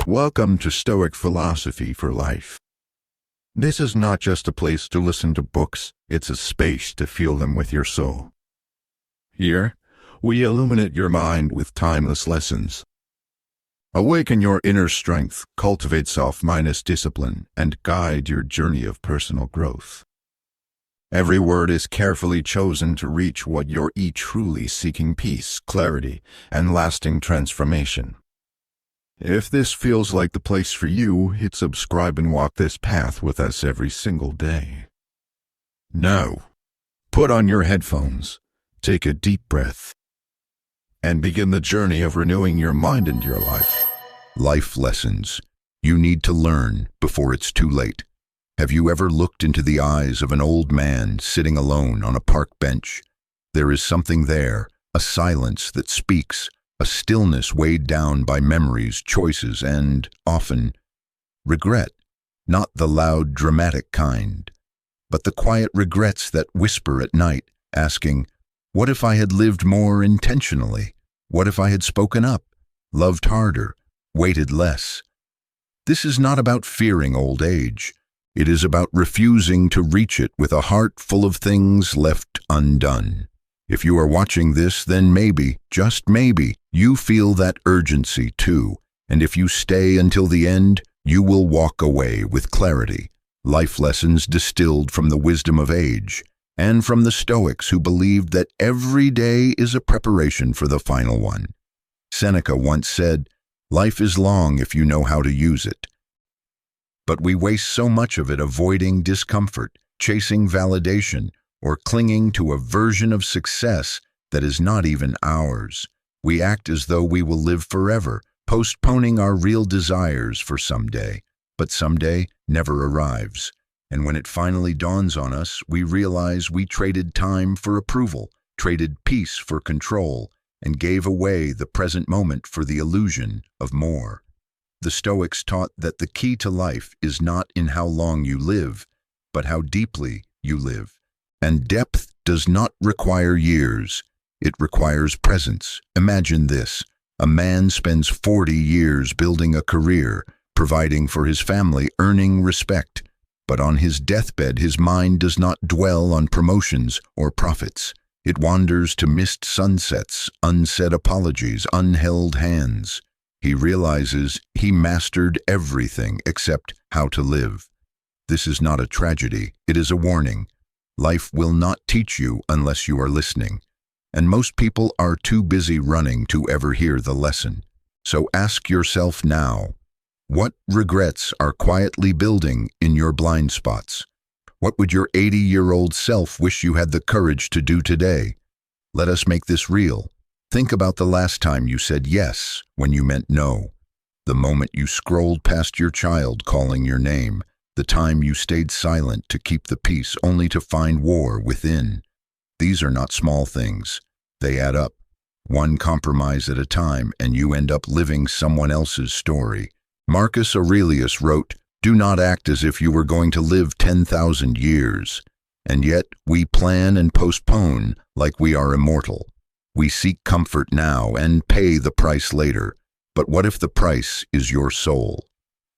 Welcome to Stoic Philosophy for Life. This is not just a place to listen to books, it's a space to feel them with your soul. Here, we illuminate your mind with timeless lessons. Awaken your inner strength, cultivate self-minded discipline, and guide your journey of personal growth. Every word is carefully chosen to reach what you're truly seeking: peace, clarity, and lasting transformation. If this feels like the place for you, hit subscribe and walk this path with us every single day. Now, put on your headphones, take a deep breath, and begin the journey of renewing your mind and your life. Life lessons you need to learn before it's too late. Have you ever looked into the eyes of an old man sitting alone on a park bench? There is something there, a silence that speaks, a stillness weighed down by memories, choices, and, often, regret. Not the loud, dramatic kind, but the quiet regrets that whisper at night, asking, what if I had lived more intentionally? What if I had spoken up, loved harder, waited less? This is not about fearing old age. It is about refusing to reach it with a heart full of things left undone. If you are watching this, then maybe, just maybe, you feel that urgency too. And if you stay until the end, you will walk away with clarity. Life lessons distilled from the wisdom of age, and from the Stoics who believed that every day is a preparation for the final one. Seneca once said, "Life is long if you know how to use it." But we waste so much of it avoiding discomfort, chasing validation, or clinging to a version of success that is not even ours. We act as though we will live forever, postponing our real desires for someday. But someday never arrives. And when it finally dawns on us, we realize we traded time for approval, traded peace for control, and gave away the present moment for the illusion of more. The Stoics taught that the key to life is not in how long you live, but how deeply you live. And depth does not require years, it requires presence. Imagine this: a man spends 40 years building a career, providing for his family, earning respect. But on his deathbed, his mind does not dwell on promotions or profits. It wanders to missed sunsets, unsaid apologies, unheld hands. He realizes he mastered everything except how to live. This is not a tragedy, it is a warning. Life will not teach you unless you are listening. And most people are too busy running to ever hear the lesson. So ask yourself now, what regrets are quietly building in your blind spots? What would your 80-year-old self wish you had the courage to do today? Let us make this real. Think about the last time you said yes when you meant no. The moment you scrolled past your child calling your name. The time you stayed silent to keep the peace only to find war within. These are not small things. They add up. One compromise at a time, and you end up living someone else's story. Marcus Aurelius wrote, "Do not act as if you were going to live 10,000 years. And yet we plan and postpone like we are immortal. We seek comfort now and pay the price later. But what if the price is your soul?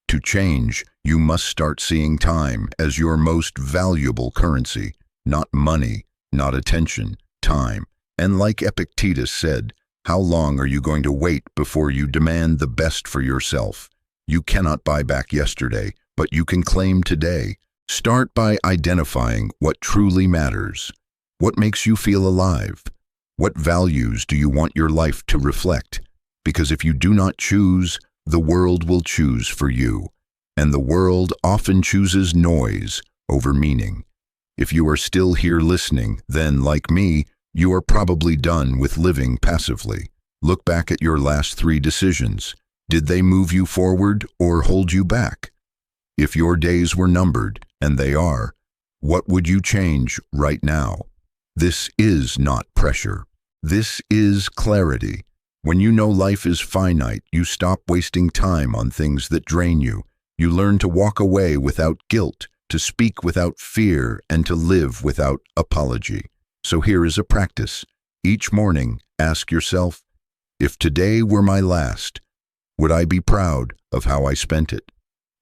To change, you must start seeing time as your most valuable currency, not money, not attention, time. And like Epictetus said, how long are you going to wait before you demand the best for yourself? You cannot buy back yesterday, but you can claim today. Start by identifying what truly matters. What makes you feel alive? What values do you want your life to reflect? Because if you do not choose, the world will choose for you. And the world often chooses noise over meaning. If you are still here listening, then, like me, you are probably done with living passively. Look back at your last 3 decisions. Did they move you forward or hold you back? If your days were numbered, and they are, what would you change right now? This is not pressure. This is clarity. When you know life is finite, you stop wasting time on things that drain you. You learn to walk away without guilt, to speak without fear, and to live without apology. So here is a practice. Each morning, ask yourself, if today were my last, Would I be proud of how I spent it?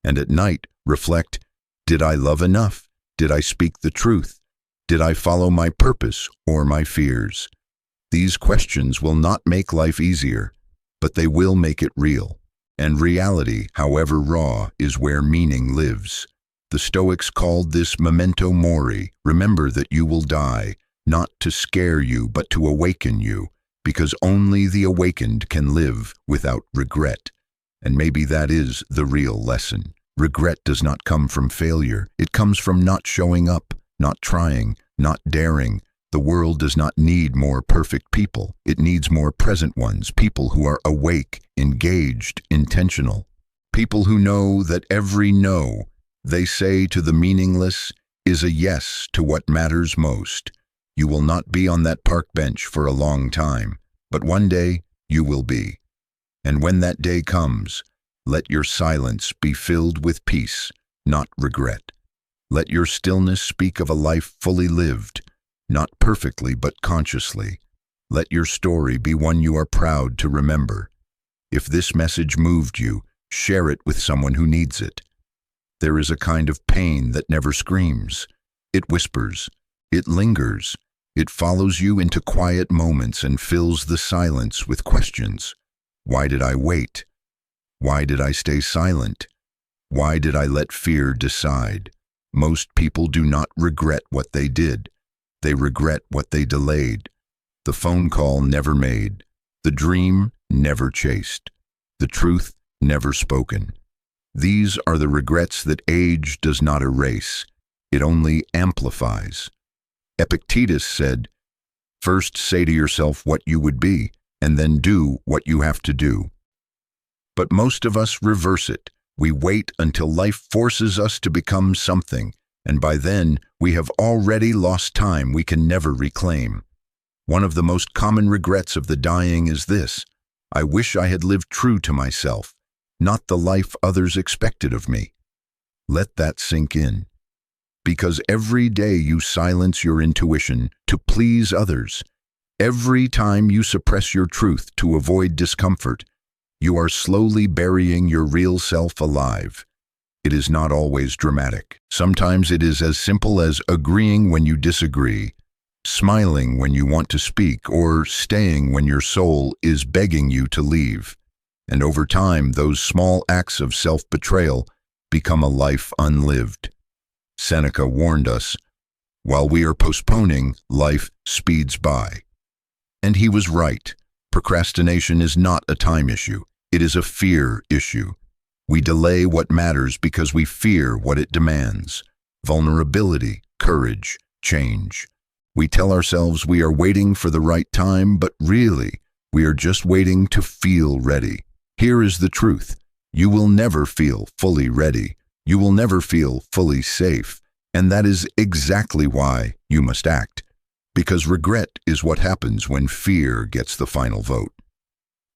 And at night, reflect, did I love enough? Did I speak the truth? Did I follow my purpose or my fears? These questions will not make life easier, but they will make it real. And reality, however raw, is where meaning lives. The Stoics called this memento mori, remember that you will die, not to scare you, but to awaken you, because only the awakened can live without regret. And maybe that is the real lesson. Regret does not come from failure. It comes from not showing up, not trying, not daring. The world does not need more perfect people. It needs more present ones, people who are awake, engaged, intentional. People who know that every no they say to the meaningless is a yes to what matters most. You will not be on that park bench for a long time, but one day you will be. And when that day comes, let your silence be filled with peace, not regret. Let your stillness speak of a life fully lived, not perfectly but consciously. Let your story be one you are proud to remember. If this message moved you, share it with someone who needs it. There is a kind of pain that never screams. It whispers. It lingers. It follows you into quiet moments and fills the silence with questions. Why did I wait? Why did I stay silent? Why did I let fear decide? Most people do not regret what they did. They regret what they delayed. The phone call never made. The dream never chased. The truth never spoken. These are the regrets that age does not erase. It only amplifies. Epictetus said, "First say to yourself what you would be, and then do what you have to do." But most of us reverse it. We wait until life forces us to become something, and by then we have already lost time we can never reclaim. One of the most common regrets of the dying is this: I wish I had lived true to myself, not the life others expected of me. Let that sink in. Because every day you silence your intuition to please others, every time you suppress your truth to avoid discomfort, you are slowly burying your real self alive. It is not always dramatic. Sometimes it is as simple as agreeing when you disagree, smiling when you want to speak, or staying when your soul is begging you to leave. And over time, those small acts of self-betrayal become a life unlived. Seneca warned us, while we are postponing, life speeds by. And he was right. Procrastination is not a time issue. It is a fear issue. We delay what matters because we fear what it demands. Vulnerability, courage, change. We tell ourselves we are waiting for the right time, but really, we are just waiting to feel ready. Here is the truth. You will never feel fully ready. You will never feel fully safe. And that is exactly why you must act. Because regret is what happens when fear gets the final vote.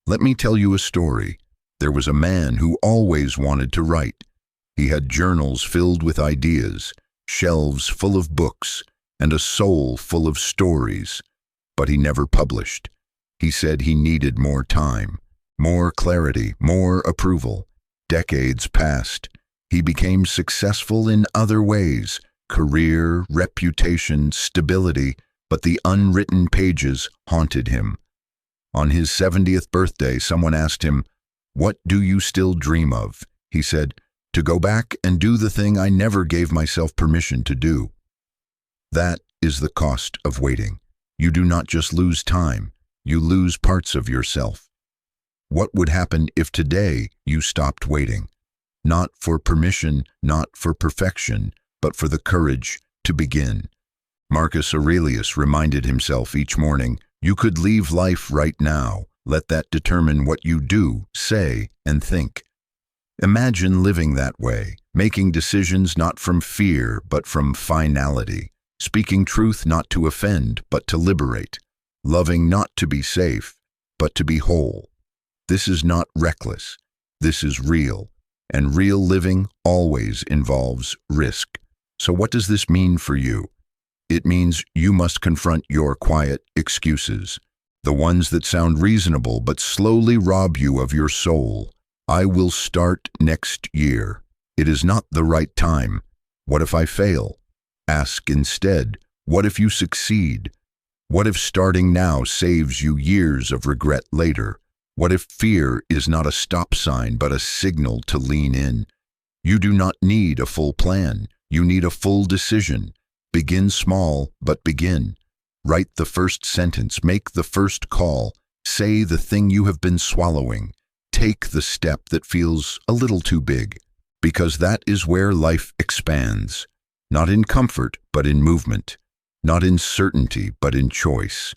Let me tell you a story. There was a man who always wanted to write. He had journals filled with ideas, shelves full of books, and a soul full of stories. But he never published. He said he needed more time, more clarity, more approval. Decades passed. He became successful in other ways: career, reputation, stability, but the unwritten pages haunted him. On his 70th birthday, someone asked him, "What do you still dream of?" He said, "To go back and do the thing I never gave myself permission to do." That is the cost of waiting. You do not just lose time, you lose parts of yourself. What would happen if today you stopped waiting? Not for permission, not for perfection, but for the courage to begin. Marcus Aurelius reminded himself each morning, "You could leave life right now. Let that determine what you do, say, and think." Imagine living that way, making decisions not from fear, but from finality, speaking truth not to offend, but to liberate, loving not to be safe, but to be whole. This is not reckless. This is real. And real living always involves risk. So what does this mean for you? It means you must confront your quiet excuses, the ones that sound reasonable but slowly rob you of your soul. I will start next year. It is not the right time. What if I fail? Ask instead, what if you succeed? What if starting now saves you years of regret later? What if fear is not a stop sign but a signal to lean in? You do not need a full plan. You need a full decision. Begin small, but begin. Write the first sentence. Make the first call. Say the thing you have been swallowing. Take the step that feels a little too big, because that is where life expands. Not in comfort, but in movement. Not in certainty, but in choice.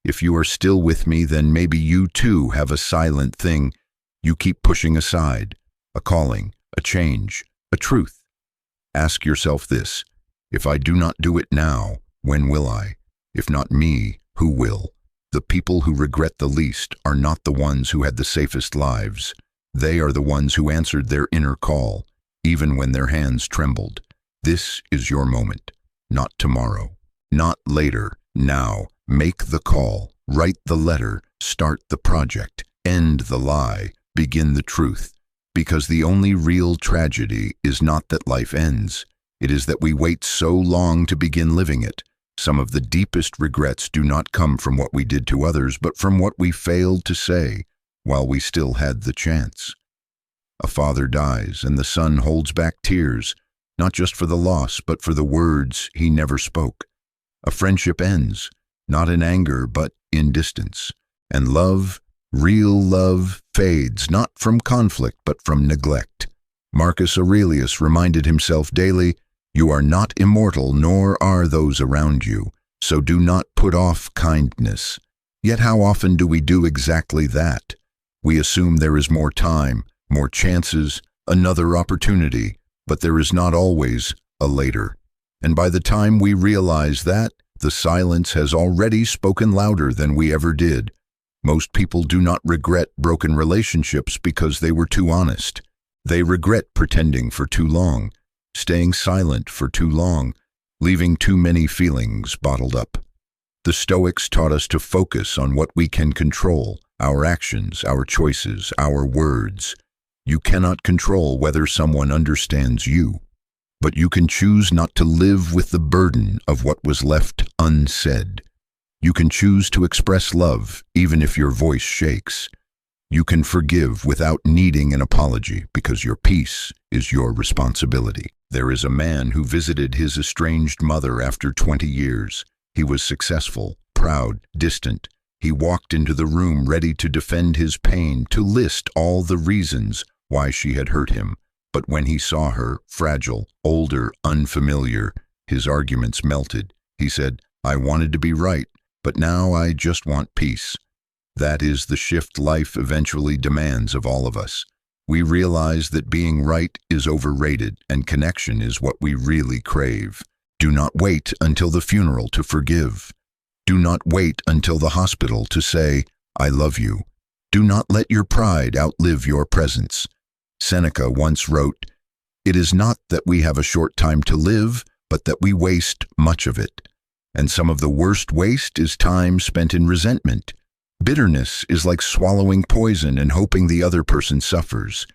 If you are still with me, then maybe you too have a silent thing you keep pushing aside. A calling, a change, a truth. Ask yourself this: if I do not do it now, when will I? If not me, who will? The people who regret the least are not the ones who had the safest lives. They are the ones who answered their inner call, even when their hands trembled. This is your moment. Not tomorrow. Not later. Now. Make the call. Write the letter. Start the project. End the lie. Begin the truth. Because the only real tragedy is not that life ends. It is that we wait so long to begin living it. Some of the deepest regrets do not come from what we did to others, but from what we failed to say while we still had the chance. A father dies, and the son holds back tears, not just for the loss, but for the words he never spoke. A friendship ends, not in anger, but in distance. And love, real love, fades, not from conflict, but from neglect. Marcus Aurelius reminded himself daily, "You are not immortal, nor are those around you, so do not put off kindness." Yet how often do we do exactly that? We assume there is more time, more chances, another opportunity, but there is not always a later. And by the time we realize that, the silence has already spoken louder than we ever did. Most people do not regret broken relationships because they were too honest. They regret pretending for too long, staying silent for too long, leaving too many feelings bottled up. The Stoics taught us to focus on what we can control, our actions, our choices, our words. You cannot control whether someone understands you, but you can choose not to live with the burden of what was left unsaid. You can choose to express love, even if your voice shakes. You can forgive without needing an apology, because your peace is your responsibility. There is a man who visited his estranged mother after 20 years. He was successful, proud, distant. He walked into the room ready to defend his pain, to list all the reasons why she had hurt him. But when he saw her, fragile, older, unfamiliar, his arguments melted. He said, "I wanted to be right, but now I just want peace." That is the shift life eventually demands of all of us. We realize that being right is overrated and connection is what we really crave. Do not wait until the funeral to forgive. Do not wait until the hospital to say, "I love you." Do not let your pride outlive your presence. Seneca once wrote, "It is not that we have a short time to live, but that we waste much of it." And some of the worst waste is time spent in resentment. Bitterness is like swallowing poison and hoping the other person suffers.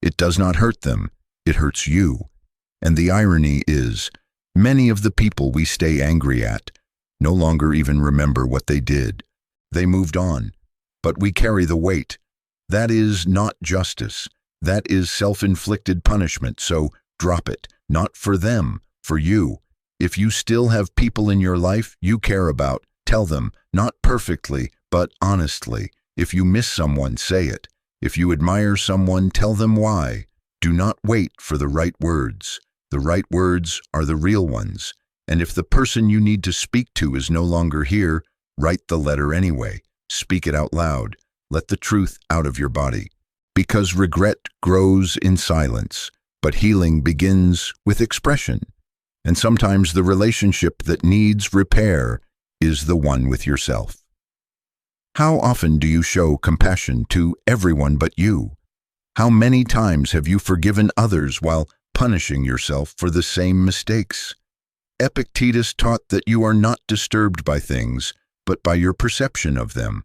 It does not hurt them, it hurts you. And the irony is, many of the people we stay angry at no longer even remember what they did. They moved on, but we carry the weight. That is not justice. That is self-inflicted punishment, so drop it. Not for them, for you. If you still have people in your life you care about, tell them, not perfectly, but honestly. If you miss someone, say it. If you admire someone, tell them why. Do not wait for the right words. The right words are the real ones. And if the person you need to speak to is no longer here, write the letter anyway. Speak it out loud. Let the truth out of your body. Because regret grows in silence, but healing begins with expression. And sometimes the relationship that needs repair is the one with yourself. How often do you show compassion to everyone but you? How many times have you forgiven others while punishing yourself for the same mistakes? Epictetus taught that you are not disturbed by things, but by your perception of them.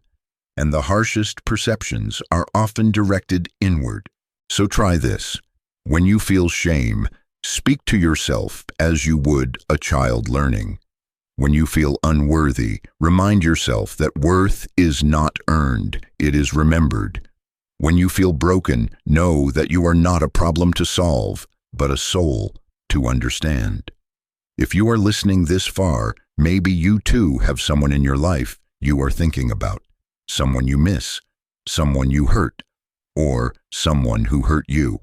and the harshest perceptions are often directed inward. So try this. When you feel shame, speak to yourself as you would a child learning. When you feel unworthy, remind yourself that worth is not earned, it is remembered. When you feel broken, know that you are not a problem to solve, but a soul to understand. If you are listening this far, maybe you too have someone in your life you are thinking about, someone you miss, someone you hurt, or someone who hurt you.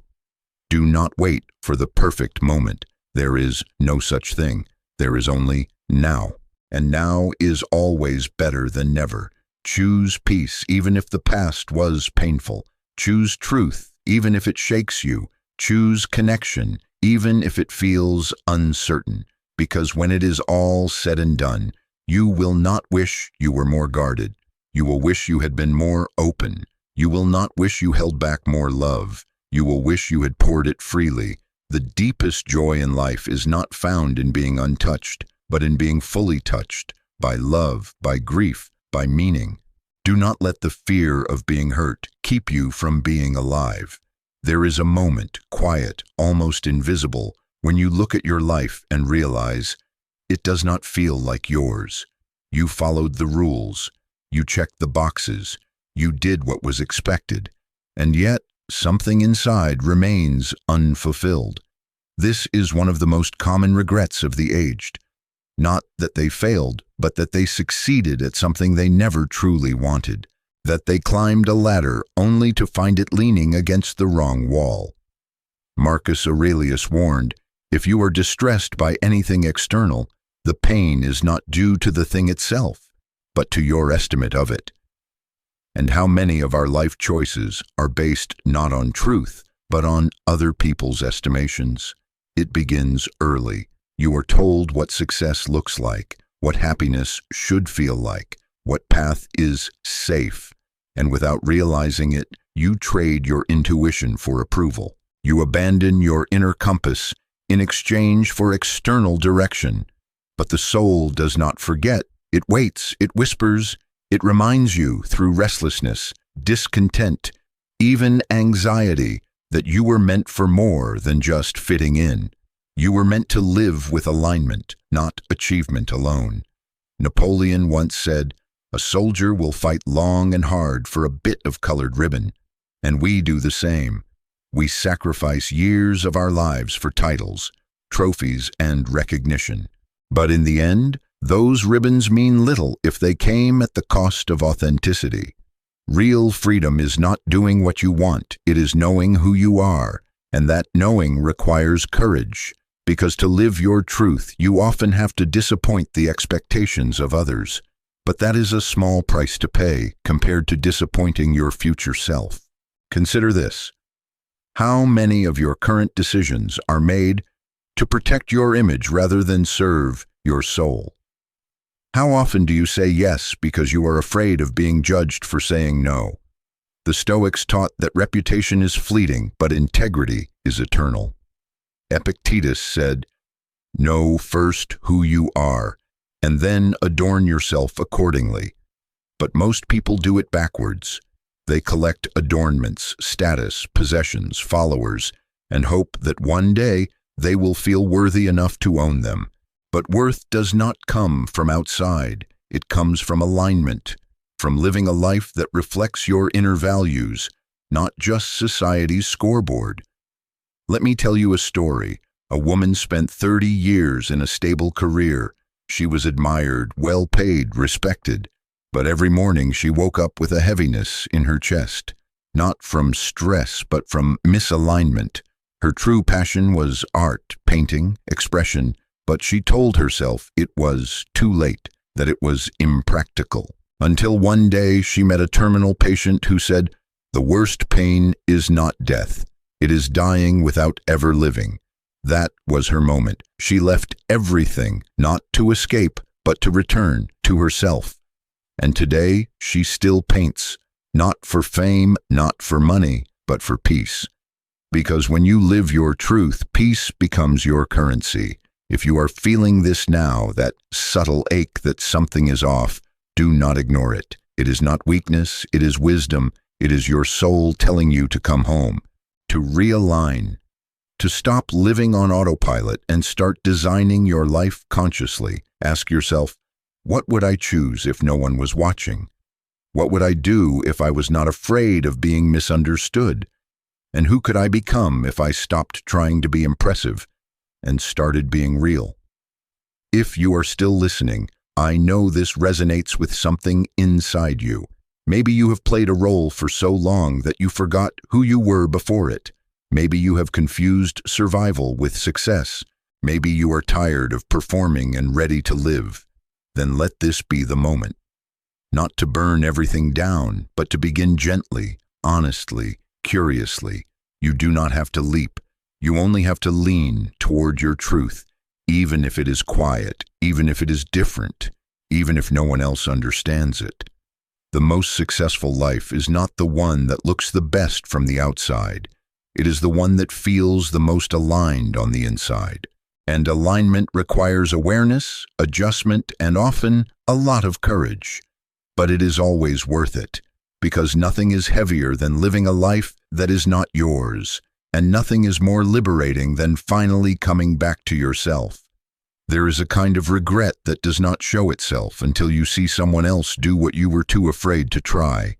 Do not wait for the perfect moment. There is no such thing. There is only now. And now is always better than never. Choose peace even if the past was painful. Choose truth even if it shakes you. Choose connection even if it feels uncertain. Because when it is all said and done, you will not wish you were more guarded. You will wish you had been more open. You will not wish you held back more love. You will wish you had poured it freely. The deepest joy in life is not found in being untouched, but in being fully touched by love, by grief, by meaning. Do not let the fear of being hurt keep you from being alive. There is a moment, quiet, almost invisible, when you look at your life and realize it does not feel like yours. You followed the rules. You checked the boxes. You did what was expected. And yet, something inside remains unfulfilled. This is one of the most common regrets of the aged. Not that they failed, but that they succeeded at something they never truly wanted. That they climbed a ladder only to find it leaning against the wrong wall. Marcus Aurelius warned, if you are distressed by anything external, the pain is not due to the thing itself, but to your estimate of it. And how many of our life choices are based not on truth, but on other people's estimations? It begins early. You are told what success looks like, what happiness should feel like, what path is safe, and without realizing it, you trade your intuition for approval. You abandon your inner compass in exchange for external direction. But the soul does not forget. It waits, it whispers, it reminds you through restlessness, discontent, even anxiety, that you were meant for more than just fitting in. You were meant to live with alignment, not achievement alone. Napoleon once said, "A soldier will fight long and hard for a bit of colored ribbon." And we do the same. We sacrifice years of our lives for titles, trophies, and recognition. But in the end, those ribbons mean little if they came at the cost of authenticity. Real freedom is not doing what you want, it is knowing who you are, and that knowing requires courage, because to live your truth, you often have to disappoint the expectations of others. But that is a small price to pay compared to disappointing your future self. Consider this. How many of your current decisions are made to protect your image rather than serve your soul? How often do you say yes because you are afraid of being judged for saying no? The Stoics taught that reputation is fleeting, but integrity is eternal. Epictetus said, "Know first who you are, and then adorn yourself accordingly." But most people do it backwards. They collect adornments, status, possessions, followers, and hope that one day they will feel worthy enough to own them. But worth does not come from outside. It comes from alignment, from living a life that reflects your inner values, not just society's scoreboard. Let me tell you a story. A woman spent 30 years in a stable career. She was admired, well-paid, respected. But every morning she woke up with a heaviness in her chest, not from stress, but from misalignment. Her true passion was art, painting, expression, but she told herself it was too late, that it was impractical. Until one day she met a terminal patient who said, "The worst pain is not death. It is dying without ever living." That was her moment. She left everything, not to escape, but to return to herself. And today she still paints, not for fame, not for money, but for peace. Because when you live your truth, peace becomes your currency. If you are feeling this now, that subtle ache that something is off, do not ignore it. It is not weakness, it is wisdom. It is your soul telling you to come home, to realign, to stop living on autopilot and start designing your life consciously. Ask yourself, what would I choose if no one was watching? What would I do if I was not afraid of being misunderstood? And who could I become if I stopped trying to be impressive and started being real? If you are still listening, I know this resonates with something inside you. Maybe you have played a role for so long that you forgot who you were before it. Maybe you have confused survival with success. Maybe you are tired of performing and ready to live. Then let this be the moment. Not to burn everything down, but to begin gently, honestly, curiously. You do not have to leap. You only have to lean toward your truth, even if it is quiet, even if it is different, even if no one else understands it. The most successful life is not the one that looks the best from the outside. It is the one that feels the most aligned on the inside. And alignment requires awareness, adjustment, and often a lot of courage. But it is always worth it, because nothing is heavier than living a life that is not yours, and nothing is more liberating than finally coming back to yourself. There is a kind of regret that does not show itself until you see someone else do what you were too afraid to try.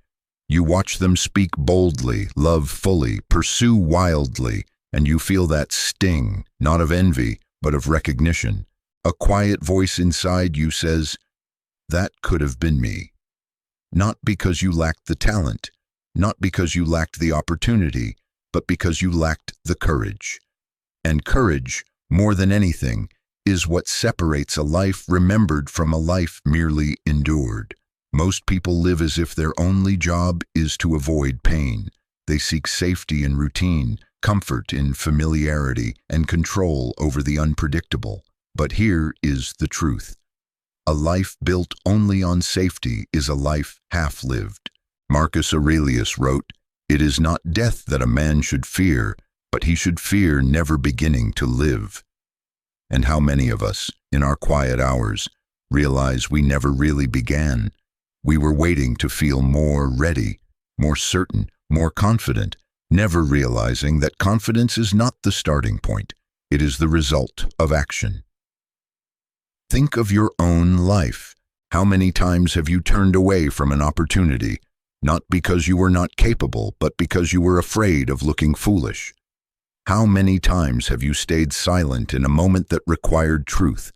You watch them speak boldly, love fully, pursue wildly, and you feel that sting, not of envy, but of recognition. A quiet voice inside you says, "That could have been me." Not because you lacked the talent, not because you lacked the opportunity, but because you lacked the courage. And courage, more than anything, is what separates a life remembered from a life merely endured. Most people live as if their only job is to avoid pain. They seek safety in routine, comfort in familiarity, and control over the unpredictable. But here is the truth. A life built only on safety is a life half-lived. Marcus Aurelius wrote, "It is not death that a man should fear, but he should fear never beginning to live." And how many of us, in our quiet hours, realize we never really began? We were waiting to feel more ready, more certain, more confident, never realizing that confidence is not the starting point. It is the result of action. Think of your own life. How many times have you turned away from an opportunity, not because you were not capable, but because you were afraid of looking foolish? How many times have you stayed silent in a moment that required truth,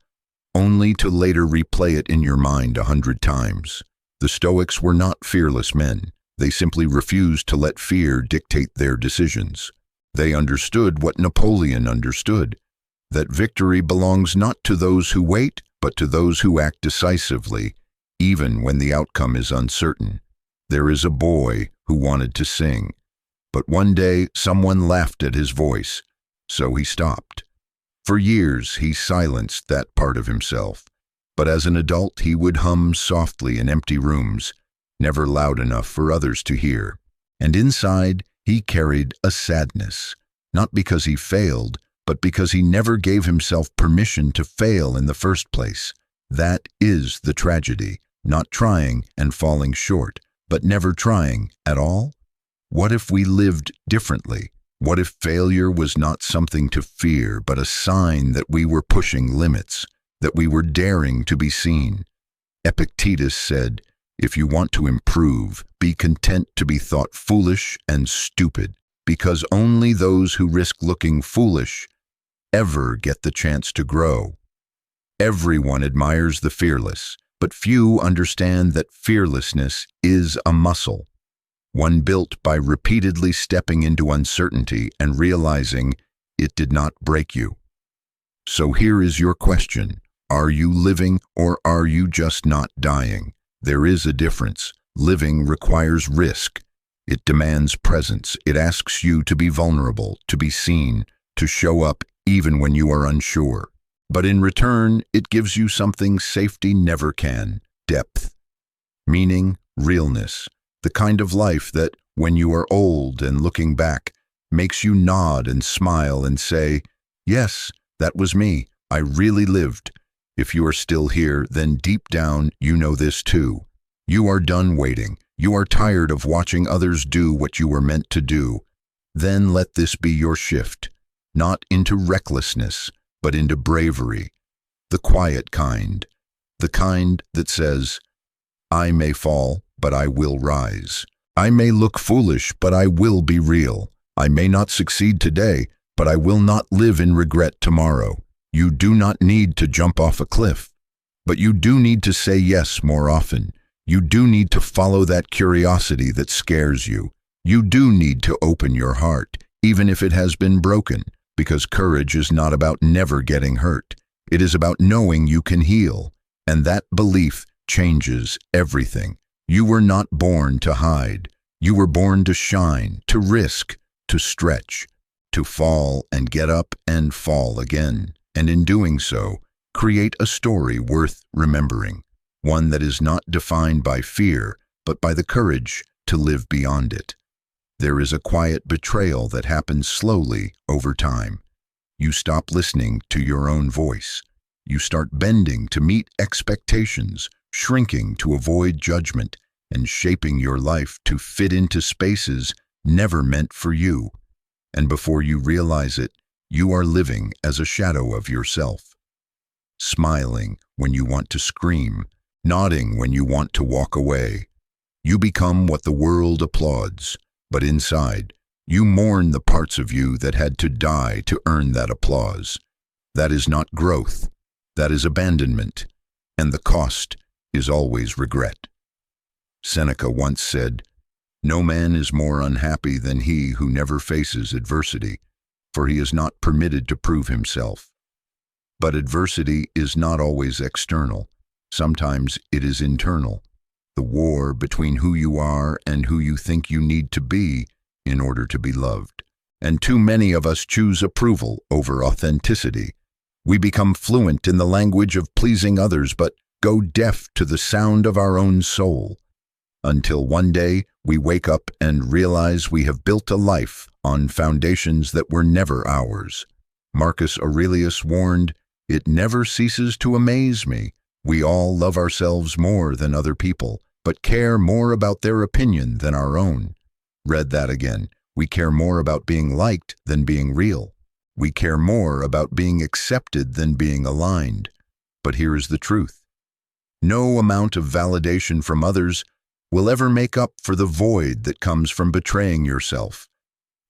only to later replay it in your mind 100 times? The Stoics were not fearless men. They simply refused to let fear dictate their decisions. They understood what Napoleon understood, that victory belongs not to those who wait, but to those who act decisively, even when the outcome is uncertain. There is a boy who wanted to sing, but one day someone laughed at his voice, so he stopped. For years he silenced that part of himself, but as an adult he would hum softly in empty rooms, never loud enough for others to hear. And inside he carried a sadness, not because he failed, but because he never gave himself permission to fail in the first place. That is the tragedy, not trying and falling short, but never trying at all. What if we lived differently? What if failure was not something to fear, but a sign that we were pushing limits, that we were daring to be seen? Epictetus said, "If you want to improve, be content to be thought foolish and stupid, because only those who risk looking foolish ever get the chance to grow." Everyone admires the fearless, but few understand that fearlessness is a muscle, one built by repeatedly stepping into uncertainty and realizing it did not break you. So here is your question. Are you living, or are you just not dying? There is a difference. Living requires risk. It demands presence. It asks you to be vulnerable, to be seen, to show up even when you are unsure. But in return, it gives you something safety never can: depth, meaning, realness. The kind of life that, when you are old and looking back, makes you nod and smile and say, "Yes, that was me. I really lived." If you are still here, then deep down you know this too. You are done waiting. You are tired of watching others do what you were meant to do. Then let this be your shift, not into recklessness, but into bravery, the quiet kind, the kind that says, I may fall, but I will rise. I may look foolish, but I will be real. I may not succeed today, but I will not live in regret tomorrow. You do not need to jump off a cliff, but you do need to say yes more often. You do need to follow that curiosity that scares you. You do need to open your heart, even if it has been broken, because courage is not about never getting hurt. It is about knowing you can heal, and that belief changes everything. You were not born to hide. You were born to shine, to risk, to stretch, to fall and get up and fall again. And in doing so, create a story worth remembering, one that is not defined by fear, but by the courage to live beyond it. There is a quiet betrayal that happens slowly over time. You stop listening to your own voice. You start bending to meet expectations, shrinking to avoid judgment, and shaping your life to fit into spaces never meant for you. And before you realize it, you are living as a shadow of yourself. Smiling when you want to scream, nodding when you want to walk away. You become what the world applauds, but inside, you mourn the parts of you that had to die to earn that applause. That is not growth. That is abandonment, and the cost is always regret. Seneca once said, "No man is more unhappy than he who never faces adversity, for he is not permitted to prove himself." But adversity is not always external. Sometimes it is internal. The war between who you are and who you think you need to be in order to be loved. And too many of us choose approval over authenticity. We become fluent in the language of pleasing others, but go deaf to the sound of our own soul. Until one day we wake up and realize we have built a life on foundations that were never ours. Marcus Aurelius warned, "It never ceases to amaze me. We all love ourselves more than other people, but care more about their opinion than our own." Read that again. We care more about being liked than being real. We care more about being accepted than being aligned. But here is the truth. No amount of validation from others will ever make up for the void that comes from betraying yourself.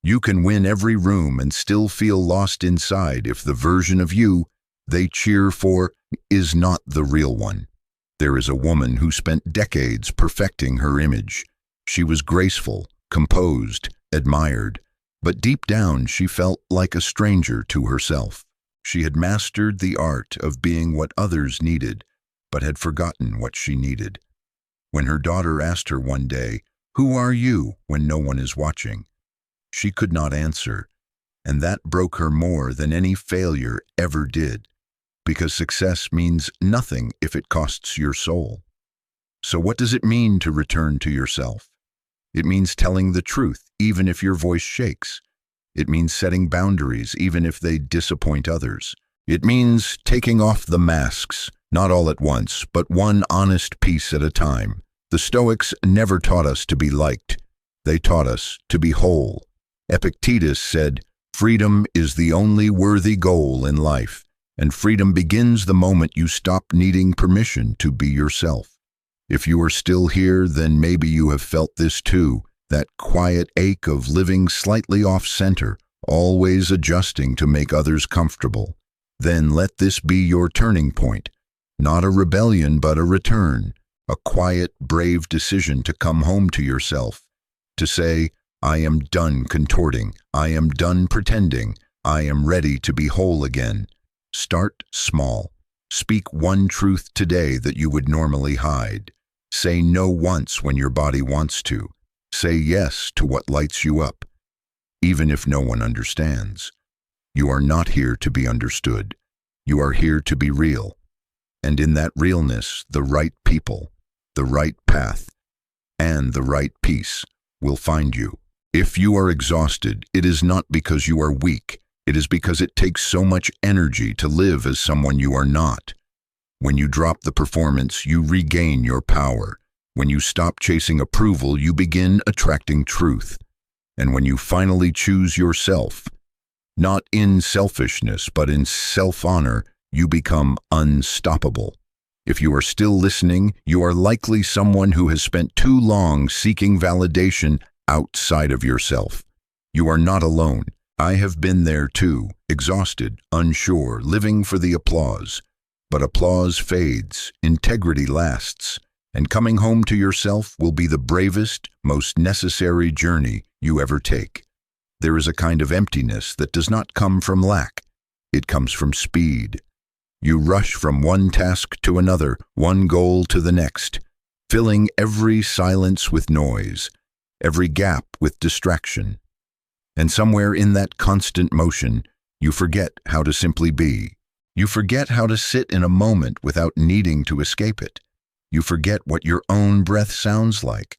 You can win every room and still feel lost inside if the version of you they cheer for is not the real one. There is a woman who spent decades perfecting her image. She was graceful, composed, admired, but deep down she felt like a stranger to herself. She had mastered the art of being what others needed, but had forgotten what she needed. When her daughter asked her one day, "Who are you when no one is watching?" she could not answer, and that broke her more than any failure ever did, because success means nothing if it costs your soul. So what does it mean to return to yourself? It means telling the truth, even if your voice shakes. It means setting boundaries, even if they disappoint others. It means taking off the masks, not all at once, but one honest piece at a time. The Stoics never taught us to be liked. They taught us to be whole. Epictetus said, "Freedom is the only worthy goal in life, and freedom begins the moment you stop needing permission to be yourself." If you are still here, then maybe you have felt this too, that quiet ache of living slightly off-center, always adjusting to make others comfortable. Then let this be your turning point. Not a rebellion, but a return. A quiet, brave decision to come home to yourself. To say, "I am done contorting. I am done pretending. I am ready to be whole again." Start small. Speak one truth today that you would normally hide. Say no once when your body wants to. Say yes to what lights you up, even if no one understands. You are not here to be understood. You are here to be real. And in that realness, the right people, the right path, and the right peace will find you. If you are exhausted, it is not because you are weak. It is because it takes so much energy to live as someone you are not. When you drop the performance, you regain your power. When you stop chasing approval, you begin attracting truth. And when you finally choose yourself, not in selfishness, but in self-honor, you become unstoppable. If you are still listening, you are likely someone who has spent too long seeking validation outside of yourself. You are not alone. I have been there too, exhausted, unsure, living for the applause. But applause fades, integrity lasts, and coming home to yourself will be the bravest, most necessary journey you ever take. There is a kind of emptiness that does not come from lack. It comes from speed. You rush from one task to another, one goal to the next, filling every silence with noise, every gap with distraction. And somewhere in that constant motion, you forget how to simply be. You forget how to sit in a moment without needing to escape it. You forget what your own breath sounds like.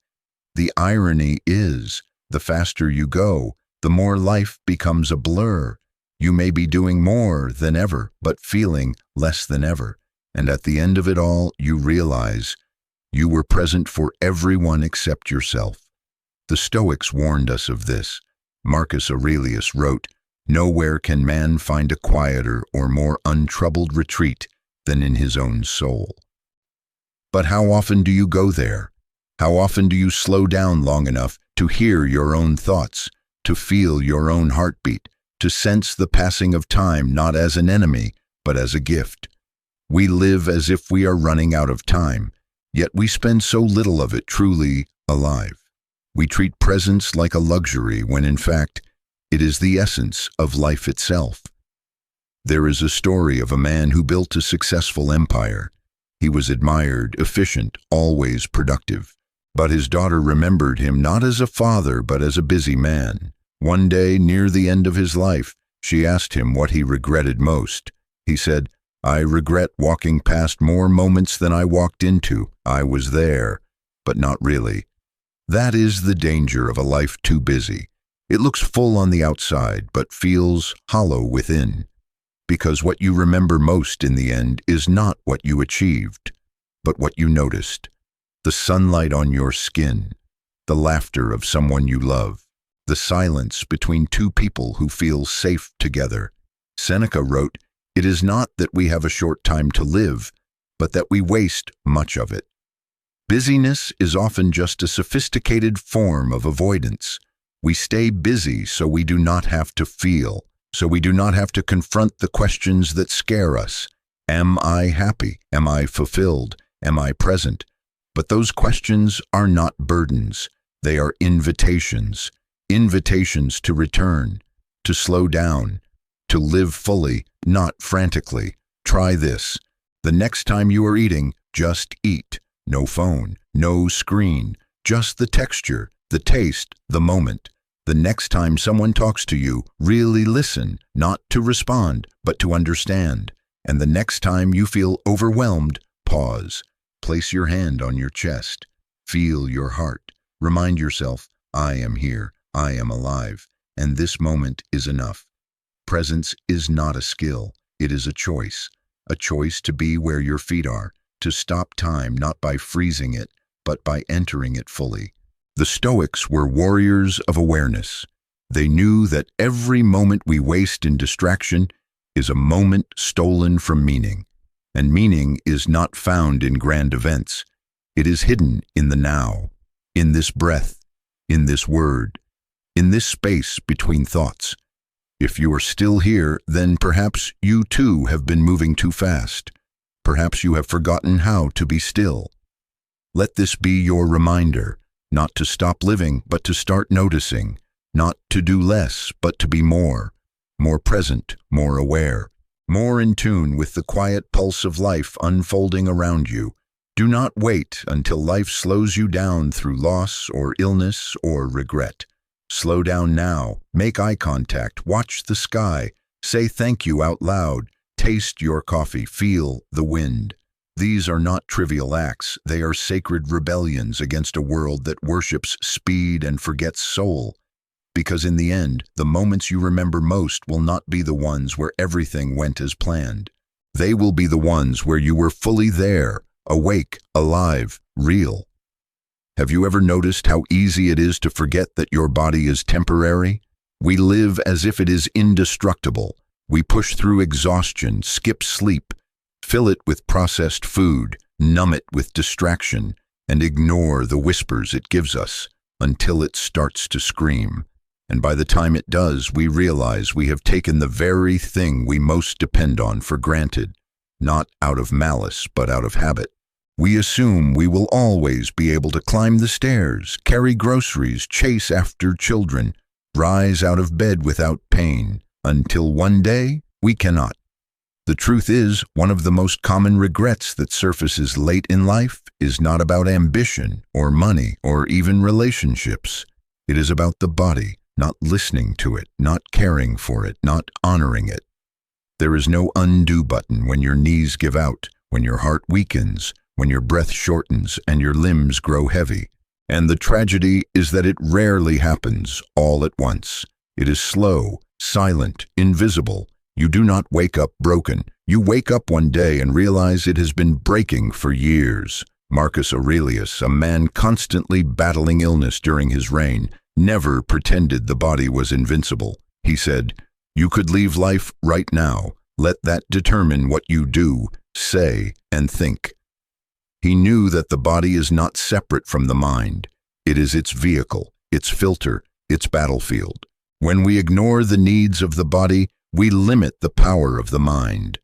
The irony is, the faster you go, the more life becomes a blur. You may be doing more than ever, but feeling less than ever. And at the end of it all, you realize you were present for everyone except yourself. The Stoics warned us of this. Marcus Aurelius wrote, "Nowhere can man find a quieter or more untroubled retreat than in his own soul." But how often do you go there? How often do you slow down long enough to hear your own thoughts, to feel your own heartbeat, to sense the passing of time not as an enemy, but as a gift? We live as if we are running out of time, yet we spend so little of it truly alive. We treat presence like a luxury when in fact, it is the essence of life itself. There is a story of a man who built a successful empire. He was admired, efficient, always productive. But his daughter remembered him not as a father, but as a busy man. One day, near the end of his life, she asked him what he regretted most. He said, "I regret walking past more moments than I walked into. I was there, but not really." That is the danger of a life too busy. It looks full on the outside, but feels hollow within. Because what you remember most in the end is not what you achieved, but what you noticed. The sunlight on your skin, the laughter of someone you love, the silence between two people who feel safe together. Seneca wrote, "It is not that we have a short time to live, but that we waste much of it." Busyness is often just a sophisticated form of avoidance. We stay busy so we do not have to feel, so we do not have to confront the questions that scare us. Am I happy? Am I fulfilled? Am I present? But those questions are not burdens. They are invitations. Invitations to return, to slow down, to live fully, not frantically. Try this. The next time you are eating, just eat. No phone, no screen, just the texture, the taste, the moment. The next time someone talks to you, really listen, not to respond, but to understand. And the next time you feel overwhelmed, pause. Place your hand on your chest. Feel your heart. Remind yourself, I am here, I am alive, and this moment is enough. Presence is not a skill, it is a choice to be where your feet are, to stop time not by freezing it, but by entering it fully. The Stoics were warriors of awareness. They knew that every moment we waste in distraction is a moment stolen from meaning. And meaning is not found in grand events. It is hidden in the now, in this breath, in this word, in this space between thoughts. If you are still here, then perhaps you too have been moving too fast. Perhaps you have forgotten how to be still. Let this be your reminder, not to stop living, but to start noticing, not to do less, but to be more present, more aware, more in tune with the quiet pulse of life unfolding around you. Do not wait until life slows you down through loss or illness or regret. Slow down now, make eye contact, watch the sky, say thank you out loud, taste your coffee, feel the wind. These are not trivial acts, they are sacred rebellions against a world that worships speed and forgets soul. Because in the end, the moments you remember most will not be the ones where everything went as planned. They will be the ones where you were fully there, awake, alive, real. Have you ever noticed how easy it is to forget that your body is temporary? We live as if it is indestructible. We push through exhaustion, skip sleep, fill it with processed food, numb it with distraction, and ignore the whispers it gives us until it starts to scream. And by the time it does, we realize we have taken the very thing we most depend on for granted, not out of malice, but out of habit. We assume we will always be able to climb the stairs, carry groceries, chase after children, rise out of bed without pain, until one day we cannot. The truth is, one of the most common regrets that surfaces late in life is not about ambition or money or even relationships. It is about the body, not listening to it, not caring for it, not honoring it. There is no undo button when your knees give out, when your heart weakens, when your breath shortens and your limbs grow heavy. And the tragedy is that it rarely happens all at once. It is slow, silent, invisible. You do not wake up broken. You wake up one day and realize it has been breaking for years. Marcus Aurelius, a man constantly battling illness during his reign, never pretended the body was invincible. He said, "You could leave life right now. Let that determine what you do, say, and think." He knew that the body is not separate from the mind. It is its vehicle, its filter, its battlefield. When we ignore the needs of the body, we limit the power of the mind.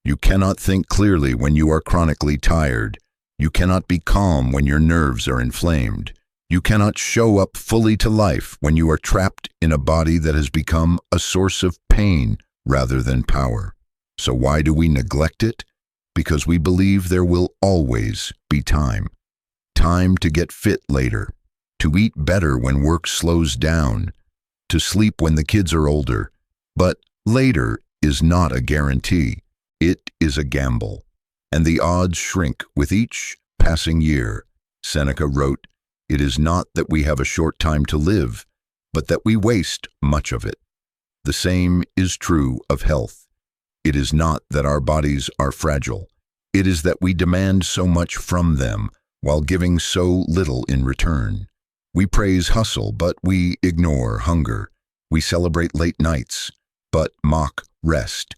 You cannot think clearly when you are chronically tired. You cannot be calm when your nerves are inflamed. You cannot show up fully to life when you are trapped in a body that has become a source of pain rather than power. So why do we neglect it? Because we believe there will always be time. Time to get fit later, to eat better when work slows down, to sleep when the kids are older. But later is not a guarantee. It is a gamble. And the odds shrink with each passing year. Seneca wrote, "It is not that we have a short time to live, but that we waste much of it." The same is true of health. It is not that our bodies are fragile. It is that we demand so much from them while giving so little in return. We praise hustle, but we ignore hunger. We celebrate late nights, but mock rest.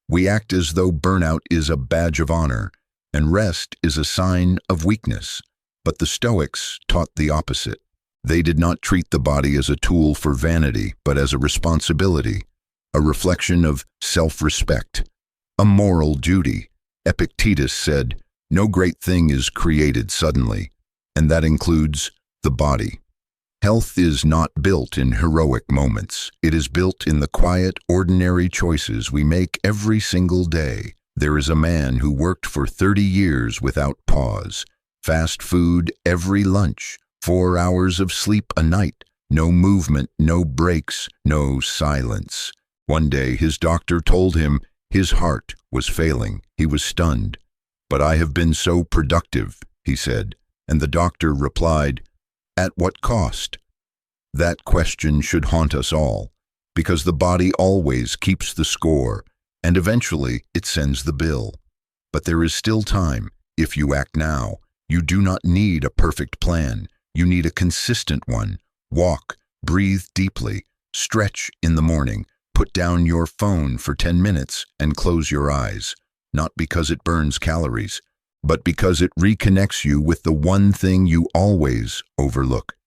We act as though burnout is a badge of honor, and rest is a sign of weakness. But the Stoics taught the opposite. They did not treat the body as a tool for vanity, but as a responsibility, a reflection of self-respect, a moral duty. Epictetus said, "No great thing is created suddenly," and that includes the body. Health is not built in heroic moments. It is built in the quiet, ordinary choices we make every single day. There is a man who worked for 30 years without pause. Fast food every lunch, 4 hours of sleep a night, no movement, no breaks, no silence. One day his doctor told him his heart was failing. He was stunned. "But I have been so productive," he said. And the doctor replied, "At what cost?" That question should haunt us all, because the body always keeps the score, and eventually it sends the bill. But there is still time if you act now. You do not need a perfect plan. You need a consistent one. Walk, breathe deeply, stretch in the morning, put down your phone for 10 minutes and close your eyes, not because it burns calories, but because it reconnects you with the one thing you always overlook: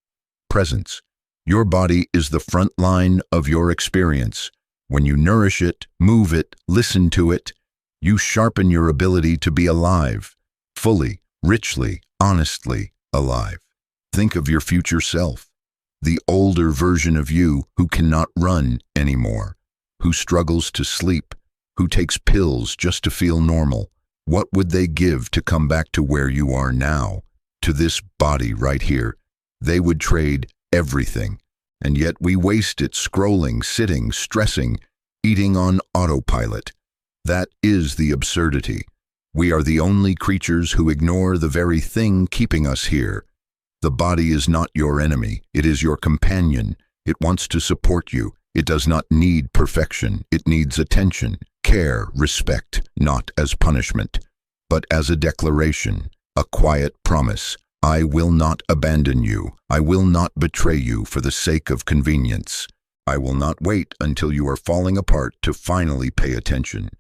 presence. Your body is the front line of your experience. When you nourish it, move it, listen to it, you sharpen your ability to be alive, fully, richly, honestly alive. Think of your future self, the older version of you who cannot run anymore, who struggles to sleep, who takes pills just to feel normal. What would they give to come back to where you are now, to this body right here? They would trade everything, and yet we waste it scrolling, sitting, stressing, eating on autopilot. That is the absurdity. We are the only creatures who ignore the very thing keeping us here. The body is not your enemy. It is your companion. It wants to support you. It does not need perfection. It needs attention, care, respect, not as punishment, but as a declaration, a quiet promise, I will not abandon you. I will not betray you for the sake of convenience. I will not wait until you are falling apart to finally pay attention.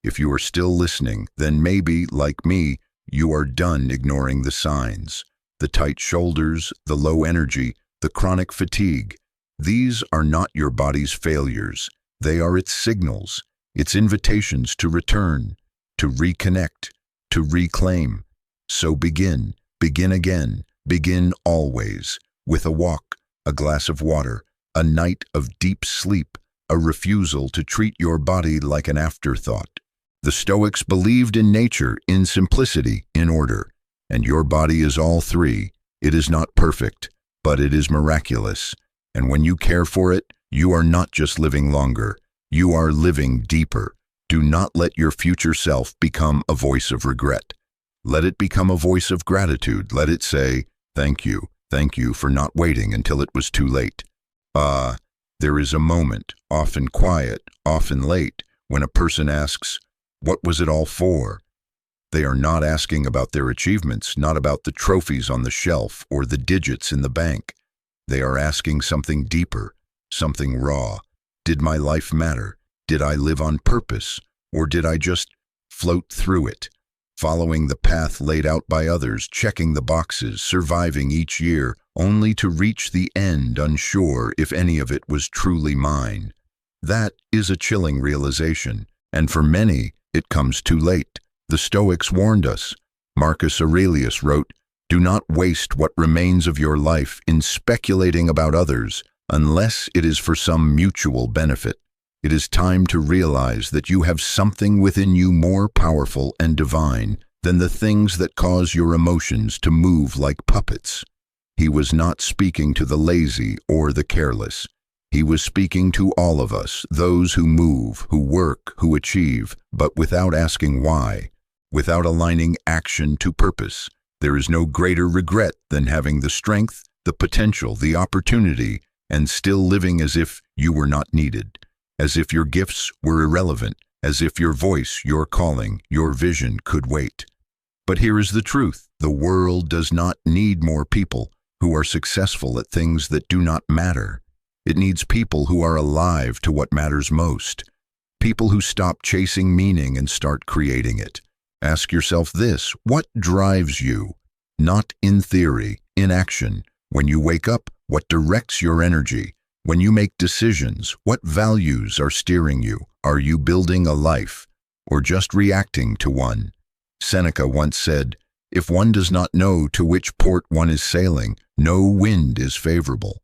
If you are still listening, then maybe, like me, you are done ignoring the signs. The tight shoulders, the low energy, the chronic fatigue. These are not your body's failures. They are its signals, its invitations to return, to reconnect, to reclaim. So begin again, begin always, with a walk, a glass of water, a night of deep sleep, a refusal to treat your body like an afterthought. The Stoics believed in nature, in simplicity, in order, and your body is all three. It is not perfect, but it is miraculous, and when you care for it, you are not just living longer, you are living deeper. Do not let your future self become a voice of regret. Let it become a voice of gratitude. Let it say, thank you for not waiting until it was too late. There is a moment, often quiet, often late, when a person asks, what was it all for? They are not asking about their achievements, not about the trophies on the shelf or the digits in the bank. They are asking something deeper, something raw. Did my life matter? Did I live on purpose? Or did I just float through it? Following the path laid out by others, checking the boxes, surviving each year, only to reach the end unsure if any of it was truly mine. That is a chilling realization, and for many, it comes too late. The Stoics warned us. Marcus Aurelius wrote, "Do not waste what remains of your life in speculating about others, unless it is for some mutual benefit. It is time to realize that you have something within you more powerful and divine than the things that cause your emotions to move like puppets." He was not speaking to the lazy or the careless. He was speaking to all of us, those who move, who work, who achieve, but without asking why, without aligning action to purpose. There is no greater regret than having the strength, the potential, the opportunity, and still living as if you were not needed, as if your gifts were irrelevant, as if your voice, your calling, your vision could wait. But here is the truth. The world does not need more people who are successful at things that do not matter. It needs people who are alive to what matters most. People who stop chasing meaning and start creating it. Ask yourself this: what drives you? Not in theory, in action. When you wake up, what directs your energy? When you make decisions, what values are steering you? Are you building a life, or just reacting to one? Seneca once said, "If one does not know to which port one is sailing, no wind is favorable."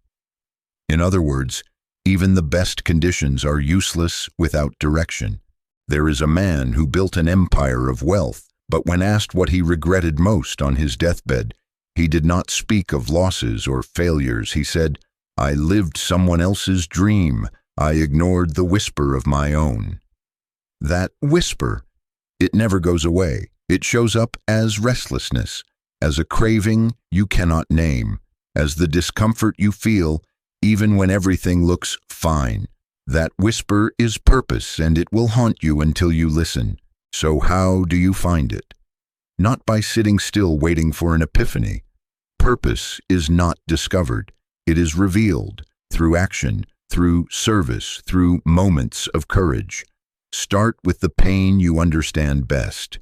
In other words, even the best conditions are useless without direction. There is a man who built an empire of wealth, but when asked what he regretted most on his deathbed, he did not speak of losses or failures. He said, "I lived someone else's dream. I ignored the whisper of my own." That whisper, it never goes away. It shows up as restlessness, as a craving you cannot name, as the discomfort you feel even when everything looks fine. That whisper is purpose, and it will haunt you until you listen. So how do you find it? Not by sitting still waiting for an epiphany. Purpose is not discovered. It is revealed through action, through service, through moments of courage. Start with the pain you understand best,